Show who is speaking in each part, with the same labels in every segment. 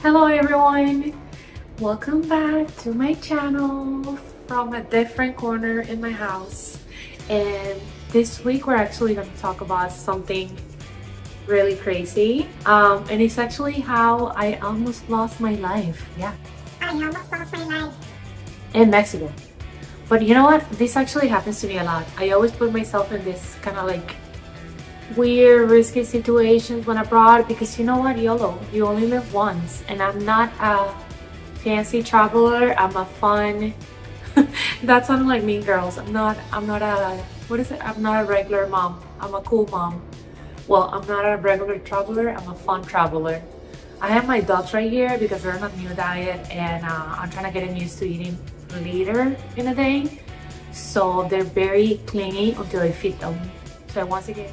Speaker 1: Hello everyone, welcome back to my channel from a different corner in my house. And this week we're actually going to talk about something really crazy, and it's actually how I almost lost my life.
Speaker 2: I almost lost my life
Speaker 1: in Mexico. But you know what, this actually happens to me a lot. I always put myself in this kind of like weird, risky situations when abroad, because you know what, YOLO, you only live once. And I'm not a fancy traveler, I'm a fun that sounded like Mean Girls. I'm not a, what is it, I'm not a regular mom, I'm a cool mom. Well, I'm not a regular traveler, I'm a fun traveler. I have my dogs right here because they're on a new diet, and I'm trying to get them used to eating later in the day, so they're very clingy until I feed them. So once again,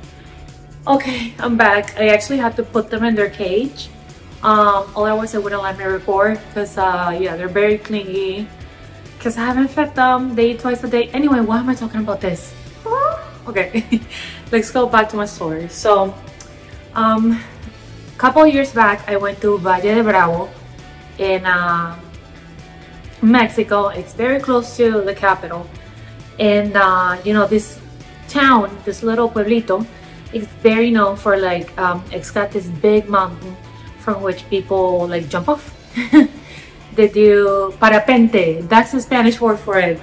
Speaker 1: okay, I'm back. I actually had to put them in their cage, otherwise it wouldn't let me record, because yeah, they're very clingy because I haven't fed them. They eat twice a day. Anyway, why am I talking about this? Okay, let's go back to my story. So a couple of years back, I went to Valle de Bravo in Mexico. It's very close to the capital, and you know, this town, this little pueblito, is very known for like it's got this big mountain from which people like jump off. They do parapente, that's the Spanish word for it.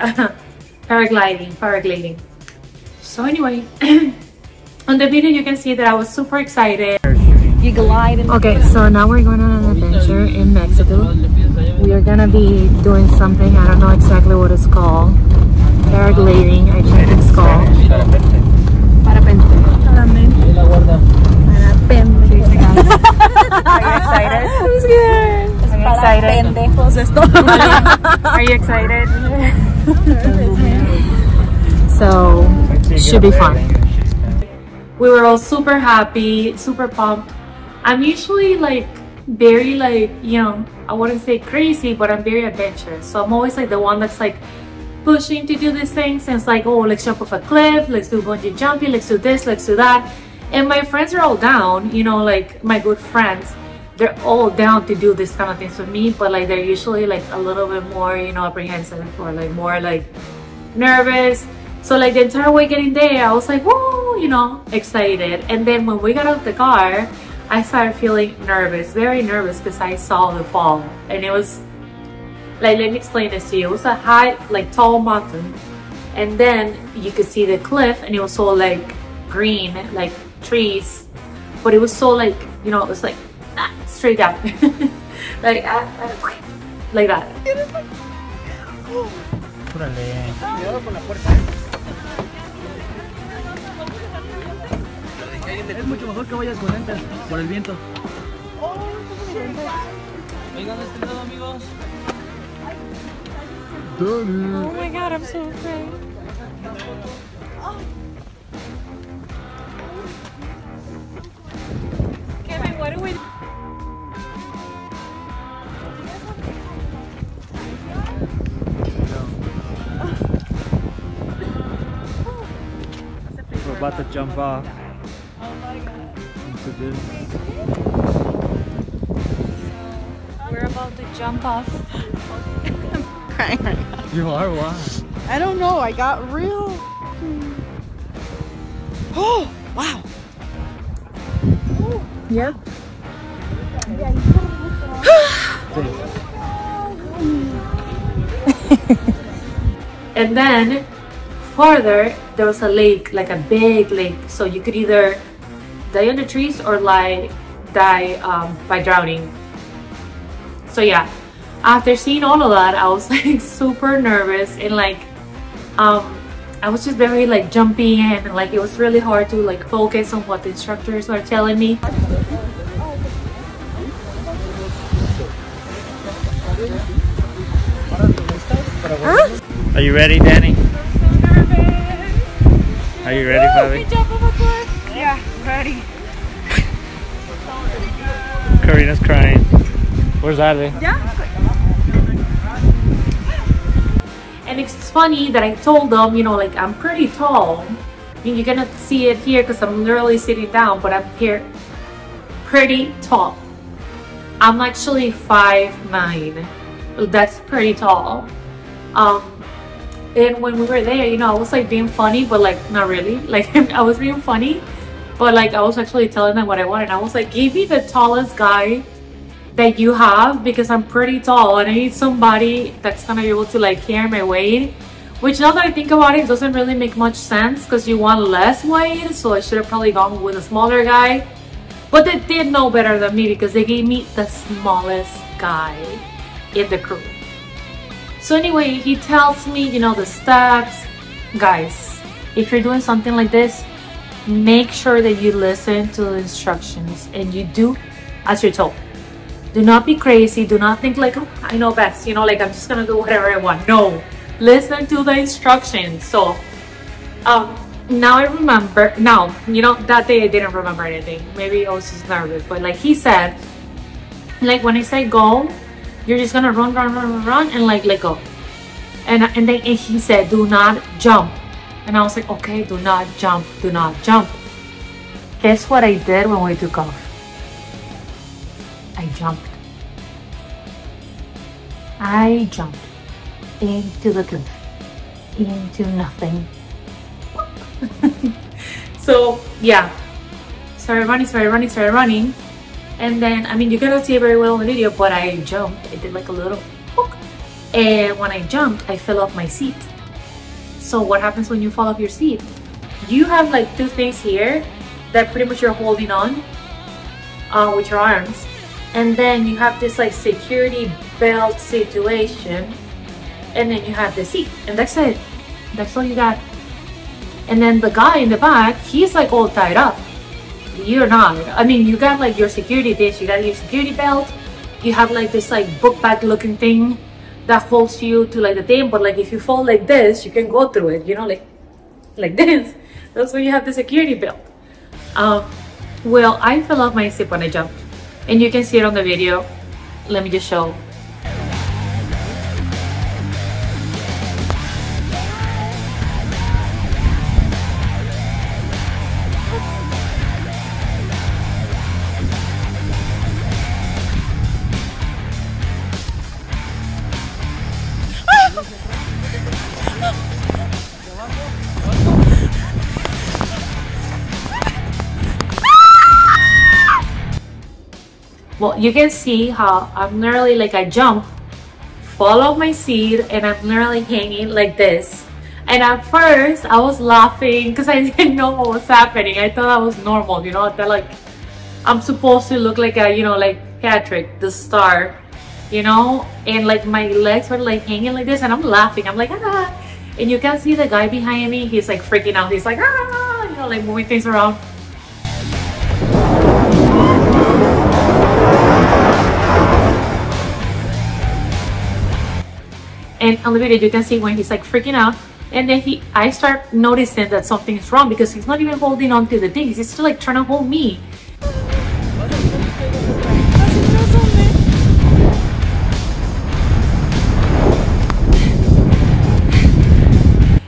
Speaker 1: Paragliding. So anyway, on the video you can see that I was super excited.
Speaker 3: You glide.
Speaker 1: Okay, so now we're going on an adventure in Mexico. We are gonna be doing something, I don't know exactly what it's called. Paragliding, I think it's called.
Speaker 3: Parapente.
Speaker 1: Are you excited? I'm scared. I'm excited. Are you excited? So, should be fun. We were all super happy, super pumped. I'm usually like very like, you know, I wouldn't say crazy, but I'm very adventurous. So I'm always like the one that's like pushing to do these things, and it's like, oh, let's jump off a cliff, let's do bungee jumping, let's do this, let's do that. And my friends are all down, you know, like my good friends, they're all down to do this kind of things with me, but like they're usually like a little bit more, you know, apprehensive, or like more like nervous. So like the entire way getting there, I was like, whoa, you know, excited. And then when we got out of the car, I started feeling nervous, very nervous, because I saw the fall. And it was like, let me explain this to you. It was a high, like tall mountain, and then you could see the cliff, and it was so like green, like trees, but it was so like, you know, it was like straight up. like like that.
Speaker 4: Es mucho mejor que vayas con lentes por el viento. Oigan, de este lado, amigos.
Speaker 1: Oh my god, I'm so afraid. Kevin, what do we do?
Speaker 4: We're about to jump off.
Speaker 3: Oh my god.
Speaker 4: Into this.
Speaker 3: We're about to jump off. I'm crying right now.
Speaker 4: You are? Why?
Speaker 3: I don't know. I got real. Oh, wow.
Speaker 1: Yeah. And then farther, there was a lake, like a big lake, so you could either die on the trees or die by drowning. So yeah, after seeing all of that, I was like super nervous, and like I was just very like jumpy, and like it was really hard to like focus on what the instructors were telling me.
Speaker 4: Are you ready, Danny?
Speaker 3: I'm so nervous.
Speaker 4: Are you ready, Fabi?
Speaker 3: Can jump off a cliff? Yeah, ready.
Speaker 4: Karina's crying. Where's Ale?
Speaker 3: Yeah.
Speaker 1: And it's funny that I told them, you know, like I'm pretty tall. You cannot see it here because I'm literally sitting down, but I'm here pretty tall. I'm actually 5'9". That's pretty tall. And when we were there, you know, I was like being funny, but like not really. Like I was being funny, but like I was actually telling them what I wanted. I was like, give me the tallest guy that you have, because I'm pretty tall and I need somebody that's gonna be able to like carry my weight. Which, now that I think about it, doesn't really make much sense, because you want less weight, so I should have probably gone with a smaller guy. But they did know better than me, because they gave me the smallest guy in the crew. So anyway, he tells me, you know, the steps. Guys, if you're doing something like this, make sure that you listen to the instructions and you do as you're told. Do not be crazy. Do not think like, oh, I know best, you know, like I'm just gonna do whatever I want. No, listen to the instructions. So now I remember. Now, you know, that day I didn't remember anything. Maybe I was just nervous, but like he said, like when I say go, you're just gonna run and like let go. And then he said, do not jump. And I was like, okay, do not jump, do not jump. Guess what I did when we took off? I jumped. I jumped into the cliff, into nothing. So yeah, started running. And then, I mean, you cannot see it very well in the video, but I jumped. I did like a little hook. And when I jumped, I fell off my seat. So what happens when you fall off your seat? You have like two things here that pretty much you're holding on with your arms. And then you have this like security belt situation. And then you have the seat. And that's it. That's all you got. And then the guy in the back, he's like all tied up. You're not. I mean, you got like your security dish, you got your security belt, you have like this like book bag looking thing that holds you to like the thing, but like if you fall like this, you can go through it, you know, like this. That's why you have the security belt. Well, I fell off my seat when I jumped, and you can see it on the video. Let me just show. Well, you can see how I'm literally like I jump, fall off my seat, and I'm literally hanging like this. And at first I was laughing because I didn't know what was happening. I thought that was normal, you know, that like I'm supposed to look like a, you know, like Patrick, the star, you know, and like my legs were like hanging like this, and I'm laughing. I'm like, ah, and you can see the guy behind me. He's like freaking out. He's like, ah, you know, like moving things around. And on the video, you can see when he's like freaking out, and then I start noticing that something is wrong, because he's not even holding on to the things. He's still like trying to hold me.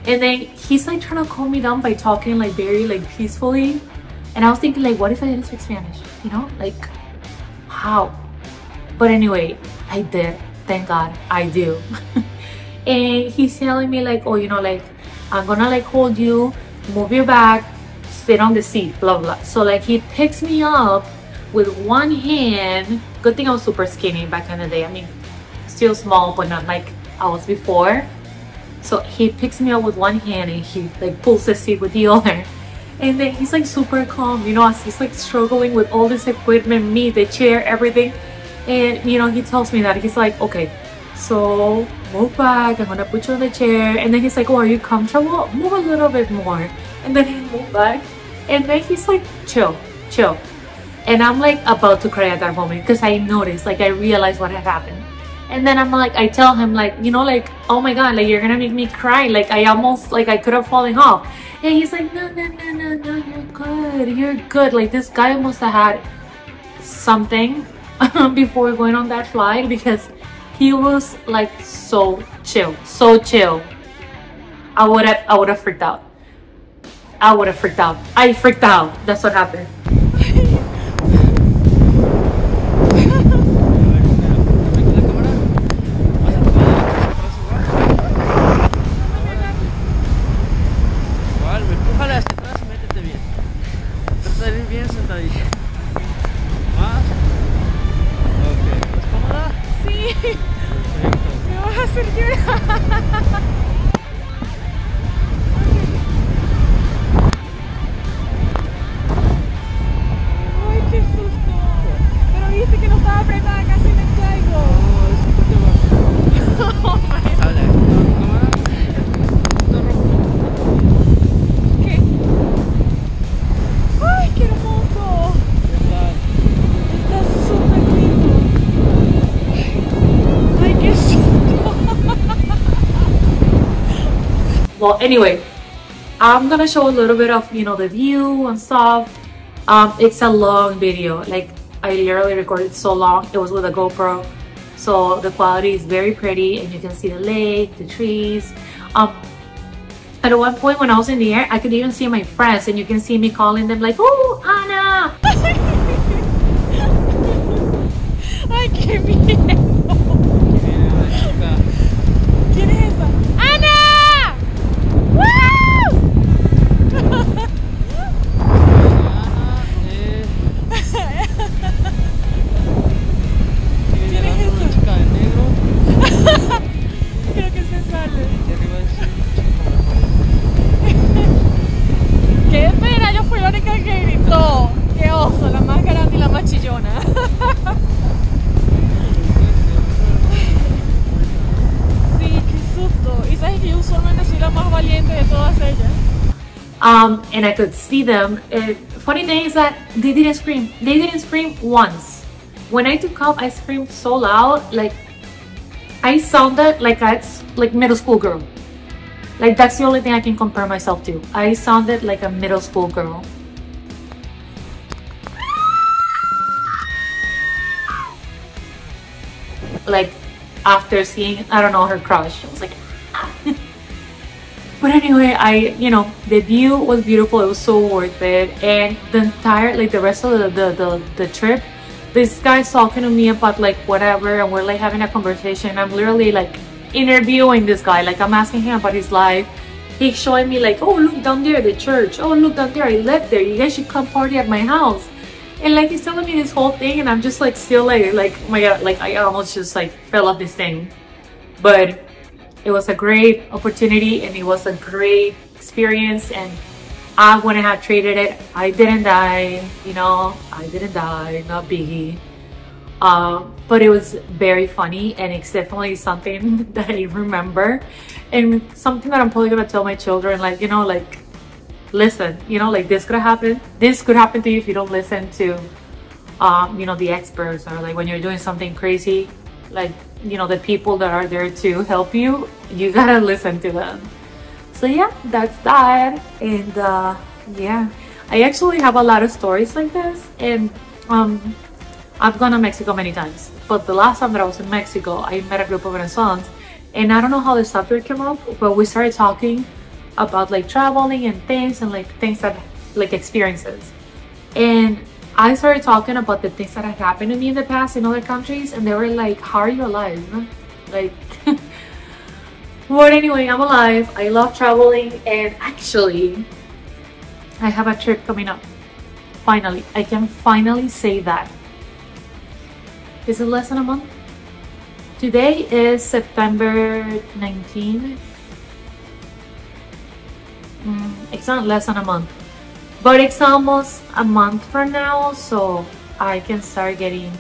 Speaker 1: And then he's like trying to calm me down by talking like very like peacefully. And I was thinking like, what if I didn't speak Spanish? You know, like how? But anyway, I did. Thank God I do. And he's telling me like, oh, you know, like I'm gonna like hold you, move your back, sit on the seat, blah blah. So like he picks me up with one hand. Good thing I was super skinny back in the day. I mean, still small, but not like I was before. So he picks me up with one hand and he like pulls the seat with the other. And then he's like super calm, you know, as he's like struggling with all this equipment, me, the chair, everything. And you know, he tells me that he's like, okay, so move back, I'm gonna put you on the chair. And then he's like, oh, are you comfortable? Move a little bit more. And then he moved back, and then he's like, chill. And I'm like about to cry at that moment, because I noticed, like I realized what had happened. And then I'm like, I tell him like, you know, like, oh my God, like you're gonna make me cry. Like I almost, like I could have fallen off. And he's like, no, you're good. Like this guy must have had something before going on that flight, because he was like so chill. I would have freaked out. I freaked out. That's what happened.
Speaker 3: hacer llorar. Ay, qué susto. Pero viste que no estaba apretada, casi me caigo. Oh, ¿qué? Ay, qué hermoso. Está súper lindo. Ay, qué susto.
Speaker 1: Well, anyway, I'm gonna show a little bit of, you know, the view and stuff. It's a long video. Like, I literally recorded so long. It was with a GoPro, so the quality is very pretty, and you can see the lake, the trees. At one point when I was in the air, I could even see my friends, and you can see me calling them like, "Oh, Ana!"
Speaker 3: Ay, qué miedo. ¿Quién es esa? ¡Ana! ¡Woo! ¿Quién es esa?
Speaker 4: Una chica de negro.
Speaker 3: Creo que se sale.
Speaker 4: Y arriba es
Speaker 3: ¡Qué pena! Yo fui la única que gritó. ¡Qué oso! La más grande y la más chillona. Sí, qué susto. Y sabes que yo usualmente soy la más valiente de todas ellas.
Speaker 1: And I could see them. Funny thing is that they didn't scream. They didn't scream once. When I took off, I screamed so loud, like I sounded like middle school girl. Like, that's the only thing I can compare myself to. I sounded like a middle school girl. Like, after seeing, I don't know, her crush, I was like, ah. But anyway, the view was beautiful. It was so worth it. And the entire, like, the rest of the trip, this guy's talking to me about like whatever, and we're like having a conversation. I'm literally like interviewing this guy. Like, I'm asking him about his life. He's showing me like, oh, look down there, the church. Oh, look down there, I live there. You guys should come party at my house. And like, he's telling me this whole thing, and I'm just like still like oh my god, like I almost just like fell off this thing. But it was a great opportunity, and it was a great experience, and I wouldn't have traded it. I didn't die, I didn't die, not biggie. But it was very funny, and it's definitely something that I remember, and something that I'm probably gonna tell my children, like, like, listen, like, this could happen. This could happen to you if you don't listen to, the experts, or like when you're doing something crazy, like, the people that are there to help you, you gotta listen to them. So yeah, that's that. And yeah, I actually have a lot of stories like this, and I've gone to Mexico many times, but the last time that I was in Mexico, I met a group of Venezuelans, and I don't know how the subject came up, but we started talking about like traveling and things, and like things that, like, experiences. And I started talking about the things that had happened to me in the past in other countries, and they were like, how are you alive? Like, but anyway, I'm alive. I love traveling, and actually, I have a trip coming up. Finally, I can finally say that. Is it less than a month? Today is September 19. It's not less than a month, but it's almost a month from now, so I can start getting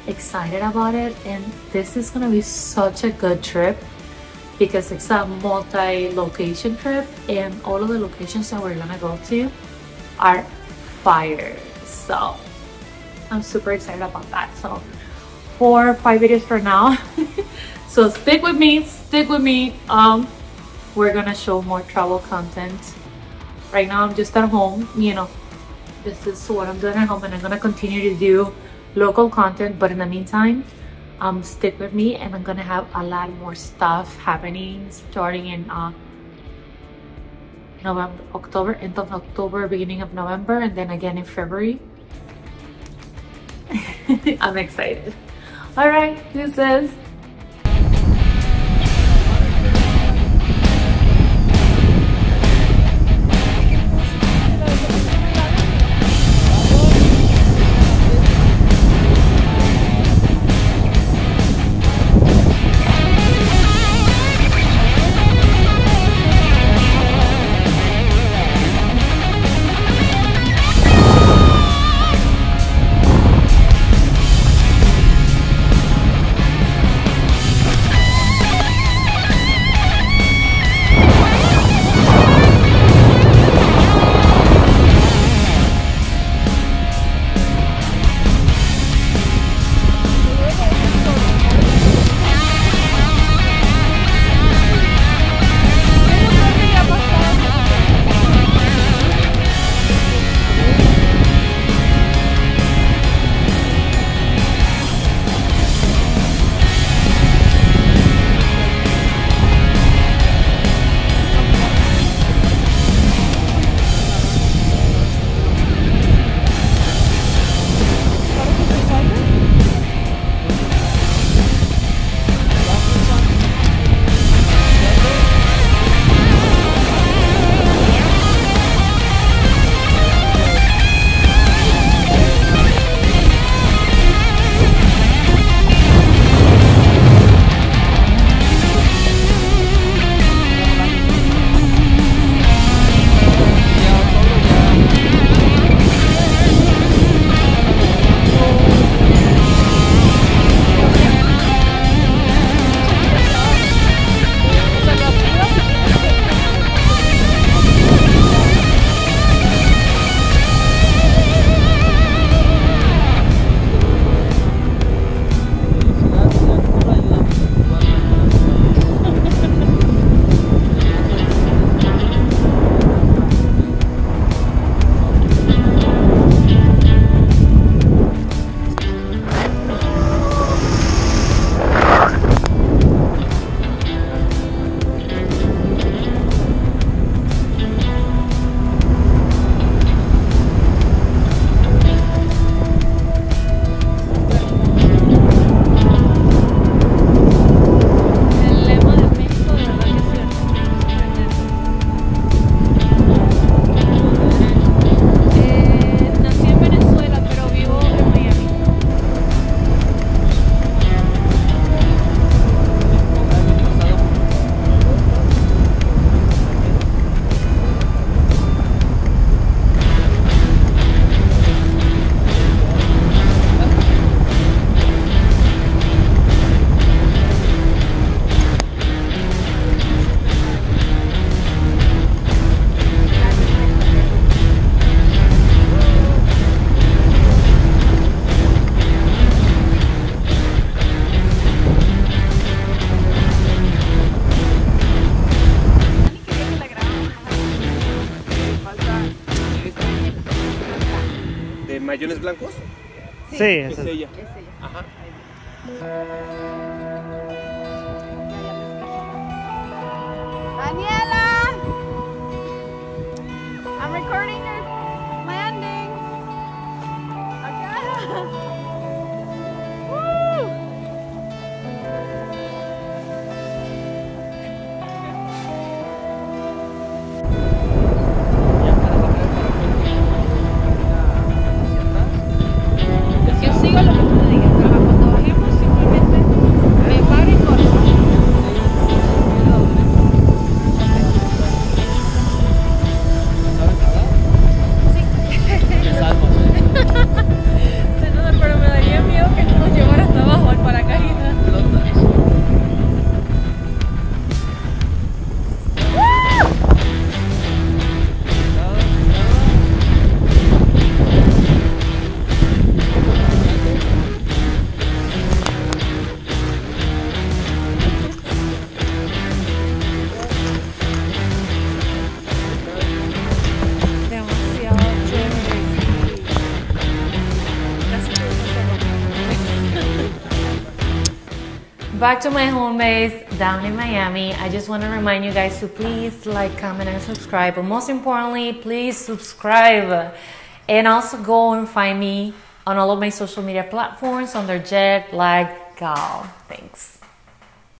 Speaker 1: excited about it. And this is gonna be such a good trip, because it's a multi-location trip, and all of the locations that we're gonna go to are fire. So I'm super excited about that. So 4 or 5 videos for now. So stick with me. We're gonna show more travel content. Right now I'm just at home, this is what I'm doing at home, and I'm gonna continue to do local content. But in the meantime, stick with me, and I'm gonna have a lot more stuff happening starting in November, end of October, beginning of November, and then again in February. I'm excited. All right, this is
Speaker 4: Sí,
Speaker 5: Es
Speaker 4: esa es.
Speaker 5: ella.
Speaker 3: Es ella.
Speaker 5: Ajá.
Speaker 3: Daniela! I'm recording your landing. Okay. Woo!
Speaker 5: Ya para bajar el paracaídas, camina hacia atrás.
Speaker 3: Yo sigo lo que tú me digas. Cuando bajemos, simplemente me paro y corro.
Speaker 5: ¿Sabes nadar? Me salvas,
Speaker 3: Sí, no, pero me daría miedo que esto nos llevara hasta abajo al paracaídas.
Speaker 5: Flotas.
Speaker 3: Demasiado chévere, sí. Gracias por hacerlo.
Speaker 1: Back to my home base down in Miami. I just want to remind you guys to please like, comment, and subscribe. But most importantly, please subscribe. And also go and find me on all of my social media platforms under Jet Lag Gal. Thanks.